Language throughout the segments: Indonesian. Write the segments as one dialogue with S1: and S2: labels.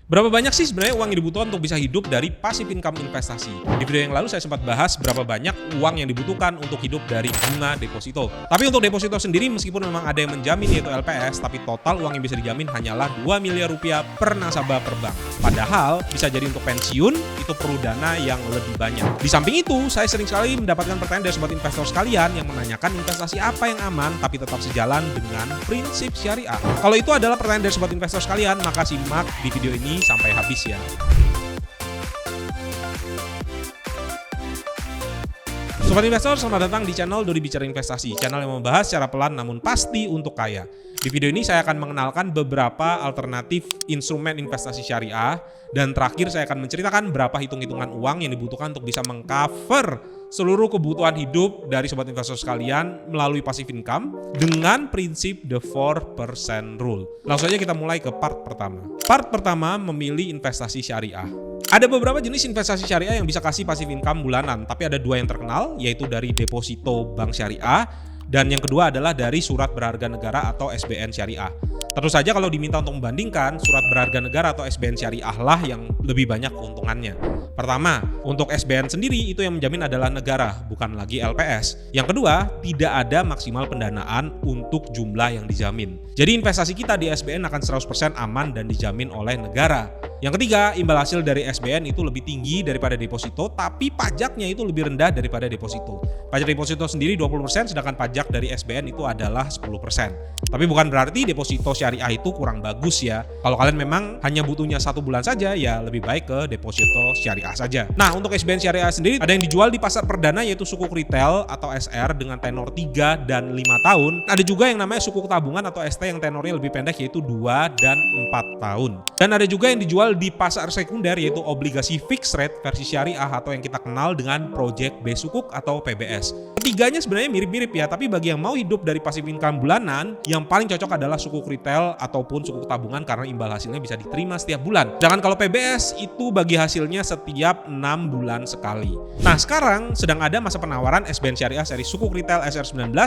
S1: Berapa banyak sih sebenarnya uang yang dibutuhkan untuk bisa hidup dari passive income investasi? Di video yang lalu saya sempat bahas berapa banyak uang yang dibutuhkan untuk hidup dari bunga deposito. Tapi untuk deposito sendiri meskipun memang ada yang menjamin yaitu LPS, tapi total uang yang bisa dijamin hanyalah 2 miliar rupiah per nasabah per bank. Padahal bisa jadi untuk pensiun itu perlu dana yang lebih banyak. Di samping itu, saya sering sekali mendapatkan pertanyaan dari sobat investor sekalian yang menanyakan investasi apa yang aman tapi tetap sejalan dengan prinsip syariah. Kalau itu adalah pertanyaan dari sobat investor sekalian, maka simak di video ini sampai habis ya. Sobat investor, selamat datang di channel Dodi Bicara Investasi, channel yang membahas secara pelan namun pasti untuk kaya. Di video ini saya akan mengenalkan beberapa alternatif instrumen investasi syariah dan terakhir saya akan menceritakan berapa hitung-hitungan uang yang dibutuhkan untuk bisa mengcover seluruh kebutuhan hidup dari sobat investor sekalian melalui passive income dengan prinsip the 4% rule. Langsung saja kita mulai ke part pertama. Part pertama, memilih investasi syariah. Ada beberapa jenis investasi syariah yang bisa kasih passive income bulanan, tapi ada dua yang terkenal, yaitu dari deposito bank syariah dan yang kedua adalah dari surat berharga negara atau SBN syariah. Tentu saja kalau diminta untuk membandingkan, surat berharga negara atau SBN syariah lah yang lebih banyak keuntungannya. Pertama, untuk SBN sendiri itu yang menjamin adalah negara, bukan lagi LPS. Yang kedua, tidak ada maksimal pendanaan untuk jumlah yang dijamin. Jadi investasi kita di SBN akan 100% aman dan dijamin oleh negara. Yang ketiga, imbal hasil dari SBN itu lebih tinggi daripada deposito, tapi pajaknya itu lebih rendah daripada deposito. Pajak deposito sendiri 20%, sedangkan pajak dari SBN itu adalah 10%. Tapi bukan berarti deposito syariah itu kurang bagus ya. Kalau kalian memang hanya butuhnya 1 bulan saja, ya lebih baik ke deposito syariah saja. Nah, untuk SBN syariah sendiri ada yang dijual di pasar perdana yaitu sukuk retail atau SR dengan tenor 3 dan 5 tahun. Ada juga yang namanya sukuk tabungan atau ST yang tenornya lebih pendek yaitu 2 dan 4 tahun. Dan ada juga yang dijual di pasar sekunder yaitu obligasi fixed rate versi syariah atau yang kita kenal dengan Project B Sukuk atau PBS. Ketiganya sebenarnya mirip-mirip ya, tapi bagi yang mau hidup dari passive income bulanan, yang paling cocok adalah sukuk retail ataupun sukuk tabungan karena imbal hasilnya bisa diterima setiap bulan. Sedangkan kalau PBS itu bagi hasilnya setiap 6 bulan sekali. Nah, sekarang sedang ada masa penawaran SBN syariah seri sukuk retail SR19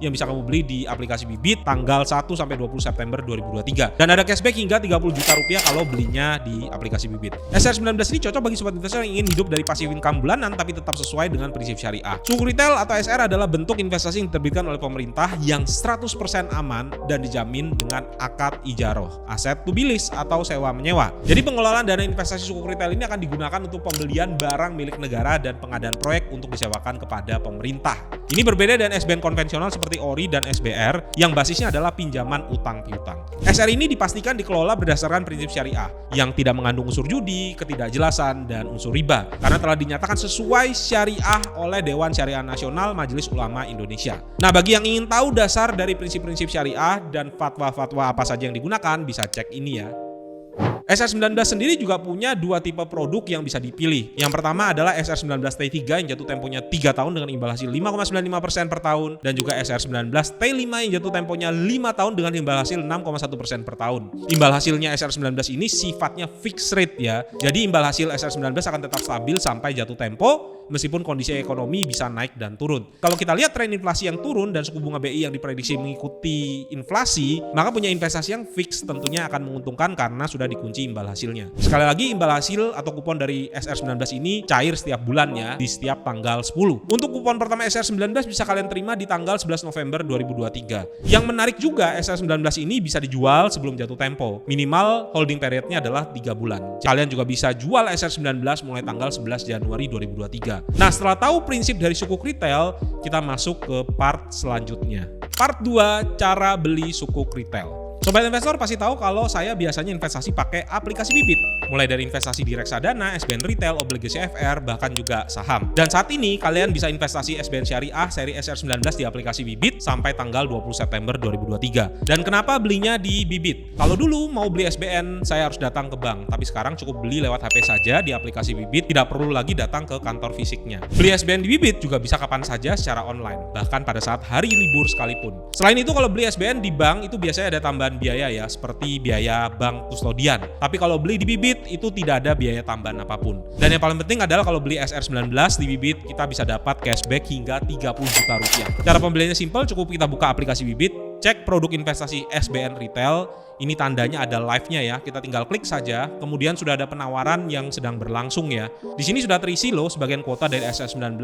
S1: yang bisa kamu beli di aplikasi Bibit tanggal 1 sampai 20 September 2023. Dan ada cashback hingga 30 juta rupiah kalau belinya di aplikasi Bibit. SR19 ini cocok bagi sobat investor yang ingin hidup dari passive income bulanan tapi tetap sesuai dengan prinsip syariah. Sukuk retail atau SR adalah bentuk investasi yang diterbitkan oleh pemerintah yang 100% aman dan dijamin dengan akad ijaroh, aset to be lease atau sewa menyewa. Jadi pengelolaan dana investasi sukuk retail ini akan digunakan untuk pembelian barang milik negara dan pengadaan proyek untuk disewakan kepada pemerintah. Ini berbeda dengan SBN konvensional seperti ORI dan SBR yang basisnya adalah pinjaman utang piutang. SR ini dipastikan dikelola berdasarkan prinsip syariah yang tidak mengandung unsur judi, ketidakjelasan, dan unsur riba karena telah dinyatakan sesuai syariah oleh Dewan Syariah Nasional Majelis Ulama Indonesia. Nah, bagi yang ingin tahu dasar dari prinsip-prinsip syariah dan fatwa-fatwa apa saja yang digunakan, bisa cek ini ya. SR19 sendiri juga punya dua tipe produk yang bisa dipilih. Yang pertama adalah SR19 T3 yang jatuh temponya 3 tahun dengan imbal hasil 5,95% per tahun, dan juga SR19 T5 yang jatuh temponya 5 tahun dengan imbal hasil 6,1% per tahun. Imbal hasilnya SR19 ini sifatnya fixed rate ya. Jadi imbal hasil SR19 akan tetap stabil sampai jatuh tempo meskipun kondisi ekonomi bisa naik dan turun. Kalau kita lihat tren inflasi yang turun dan suku bunga BI yang diprediksi mengikuti inflasi, maka punya investasi yang fix tentunya akan menguntungkan karena sudah dikunci imbal hasilnya. Sekali lagi, imbal hasil atau kupon dari SR19 ini cair setiap bulannya di setiap tanggal 10. Untuk kupon pertama SR19 bisa kalian terima di tanggal 11 November 2023. Yang menarik juga, SR19 ini bisa dijual sebelum jatuh tempo. Minimal holding periodnya adalah 3 bulan. Kalian juga bisa jual SR19 mulai tanggal 11 Januari 2023. Nah, setelah tahu prinsip dari sukuk retail, kita masuk ke part selanjutnya. Part 2, cara beli sukuk retail. Sobat investor pasti tahu kalau saya biasanya investasi pakai aplikasi Bibit. Mulai dari investasi di reksadana, SBN retail, obligasi FR, bahkan juga saham. Dan saat ini kalian bisa investasi SBN syariah seri SR19 di aplikasi Bibit sampai tanggal 20 September 2023. Dan kenapa belinya di Bibit? Kalau dulu mau beli SBN, saya harus datang ke bank. Tapi sekarang cukup beli lewat HP saja di aplikasi Bibit, tidak perlu lagi datang ke kantor fisiknya. Beli SBN di Bibit juga bisa kapan saja secara online, bahkan pada saat hari libur sekalipun. Selain itu, kalau beli SBN di bank itu biasanya ada tambahan biaya ya, seperti biaya bank kustodian. Tapi kalau beli di Bibit itu tidak ada biaya tambahan apapun. Dan yang paling penting adalah kalau beli SR19 di Bibit kita bisa dapat cashback hingga 30 juta rupiah. Cara pembeliannya simpel, cukup kita buka aplikasi Bibit, cek produk investasi SBN retail Ini tandanya ada live-nya ya. Kita tinggal klik saja, kemudian sudah ada penawaran yang sedang berlangsung ya. Di sini sudah terisi loh sebagian kuota dari SR19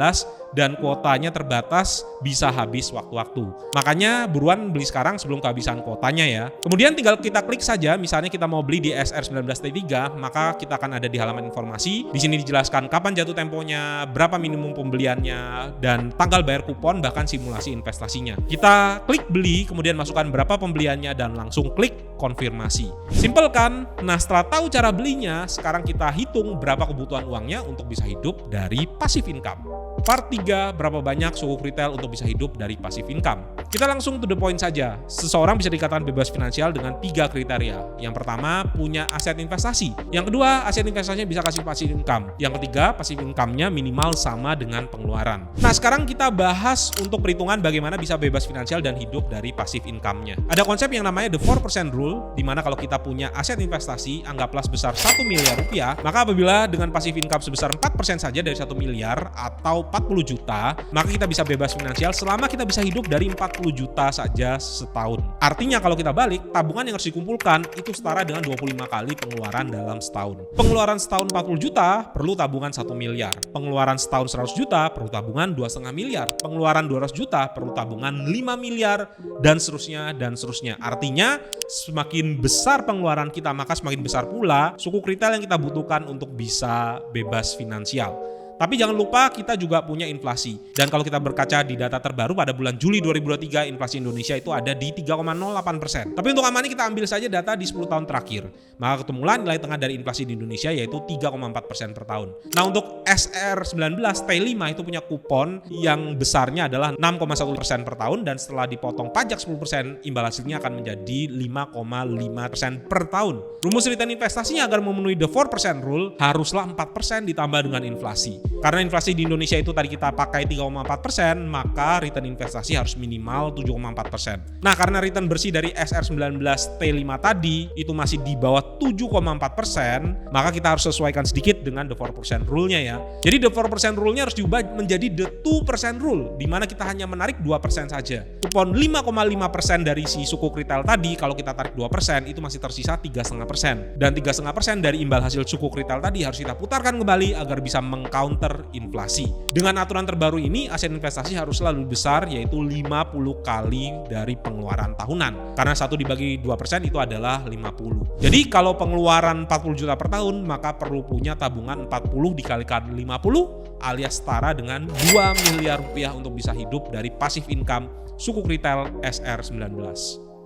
S1: dan kuotanya terbatas, bisa habis waktu-waktu. Makanya buruan beli sekarang sebelum kehabisan kuotanya ya. Kemudian tinggal kita klik saja, misalnya kita mau beli di SR19T3, maka kita akan ada di halaman informasi. Di sini dijelaskan kapan jatuh temponya, berapa minimum pembeliannya, dan tanggal bayar kupon, bahkan simulasi investasinya. Kita klik beli, kemudian masukkan berapa pembeliannya dan langsung klik konfirmasi. Simpel kan? Nah, setelah tahu cara belinya, sekarang kita hitung berapa kebutuhan uangnya untuk bisa hidup dari passive income. Part 3, berapa banyak sukuk retail untuk bisa hidup dari passive income. Kita langsung to the point saja. Seseorang bisa dikatakan bebas finansial dengan 3 kriteria. Yang pertama, punya aset investasi. Yang kedua, aset investasinya bisa kasih passive income. Yang ketiga, passive income-nya minimal sama dengan pengeluaran. Nah, sekarang kita bahas untuk perhitungan bagaimana bisa bebas finansial dan hidup dari passive income-nya. Ada konsep yang namanya the 4% rule, di mana kalau kita punya aset investasi, anggaplah sebesar 1 miliar rupiah, maka apabila dengan passive income sebesar 4% saja dari 1 miliar atau 40 juta, maka kita bisa bebas finansial selama kita bisa hidup dari 40 juta saja setahun. Artinya kalau kita balik, tabungan yang harus dikumpulkan itu setara dengan 25 kali pengeluaran dalam setahun. Pengeluaran setahun 40 juta, perlu tabungan 1 miliar. Pengeluaran setahun 100 juta, perlu tabungan 2,5 miliar. Pengeluaran 200 juta, perlu tabungan 5 miliar, dan seterusnya, dan seterusnya. Artinya, semakin besar pengeluaran kita, maka semakin besar pula sukuk retail yang kita butuhkan untuk bisa bebas finansial. Tapi jangan lupa kita juga punya inflasi. Dan kalau kita berkaca di data terbaru pada bulan Juli 2023, inflasi Indonesia itu ada di 3,08%. Tapi untuk aman kita ambil saja data di 10 tahun terakhir. Maka ketemulah nilai tengah dari inflasi di Indonesia yaitu 3,4% per tahun. Nah, untuk SR19 T5 itu punya kupon yang besarnya adalah 6,1% per tahun, dan setelah dipotong pajak 10%, imbal hasilnya akan menjadi 5,5% per tahun. Rumus return investasinya agar memenuhi the 4% rule haruslah 4% ditambah dengan inflasi. Karena inflasi di Indonesia itu tadi kita pakai 3,4%, maka return investasi harus minimal 7,4%. Nah, karena return bersih dari SR19 T5 tadi itu masih di bawah 7,4%, maka kita harus sesuaikan sedikit dengan the 4% rule-nya ya. Jadi the 4% rule-nya harus diubah menjadi the 2% rule, di mana kita hanya menarik 2% saja. Kupon 5,5% dari si sukuk retail tadi, kalau kita tarik 2%, itu masih tersisa 3,5%. Dan 3,5% dari imbal hasil sukuk retail tadi harus kita putarkan kembali agar bisa meng-counter inflasi. Dengan aturan terbaru ini, aset investasi harus selalu besar, yaitu 50 kali dari pengeluaran tahunan. Karena 1 dibagi 2% itu adalah 50. Jadi kalau pengeluaran 40 juta per tahun, maka perlu punya tabungan 40 dikalikan 50 alias setara dengan 2 miliar rupiah untuk bisa hidup dari passive income sukuk retail SR19.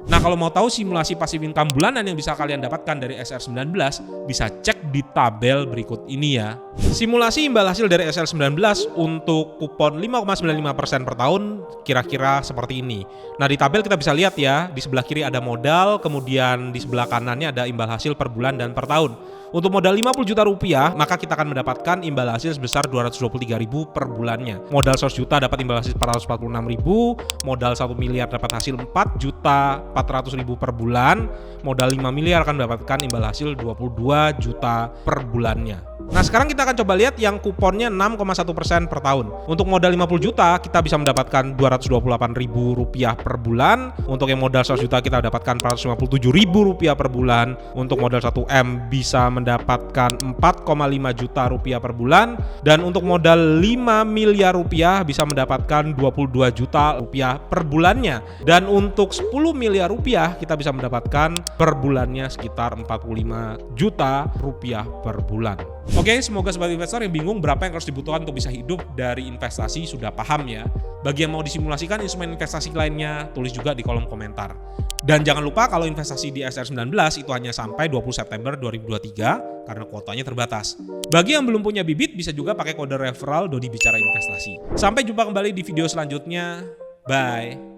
S1: Nah, kalau mau tahu simulasi passive income bulanan yang bisa kalian dapatkan dari SR19, bisa cek di tabel berikut ini ya. Simulasi imbal hasil dari SR19 untuk kupon 5,95% per tahun kira-kira seperti ini. Nah, di tabel kita bisa lihat ya, di sebelah kiri ada modal, kemudian di sebelah kanannya ada imbal hasil per bulan dan per tahun. Untuk modal 50 juta rupiah, maka kita akan mendapatkan imbal hasil sebesar 223.000 per bulannya. Modal 100 juta dapat imbal hasil 446.000, modal 1 miliar dapat hasil 4.400.000 per bulan, modal 5 miliar akan mendapatkan imbal hasil 22 juta per bulannya. Nah, sekarang kita akan coba lihat yang kuponnya 6,1% per tahun. Untuk modal 50 juta, kita bisa mendapatkan 228.000 rupiah per bulan. Untuk yang modal 100 juta, kita dapatkan 457.000 rupiah per bulan. Untuk modal 1M bisa mendapatkan 4,5 juta rupiah per bulan. Dan untuk modal 5 miliar rupiah bisa mendapatkan 22 juta rupiah per bulannya. Dan untuk 10 miliar rupiah, kita bisa mendapatkan per bulannya sekitar 45 juta rupiah per bulan. Oke, semoga sobat investor yang bingung berapa yang harus dibutuhkan untuk bisa hidup dari investasi sudah paham ya. Bagi yang mau disimulasikan instrumen investasi lainnya, tulis juga di kolom komentar. Dan jangan lupa kalau investasi di SR19 itu hanya sampai 20 September 2023 karena kuotanya terbatas. Bagi yang belum punya bibit bisa juga pakai kode referral Dodi Bicara Investasi. Sampai jumpa kembali di video selanjutnya. Bye.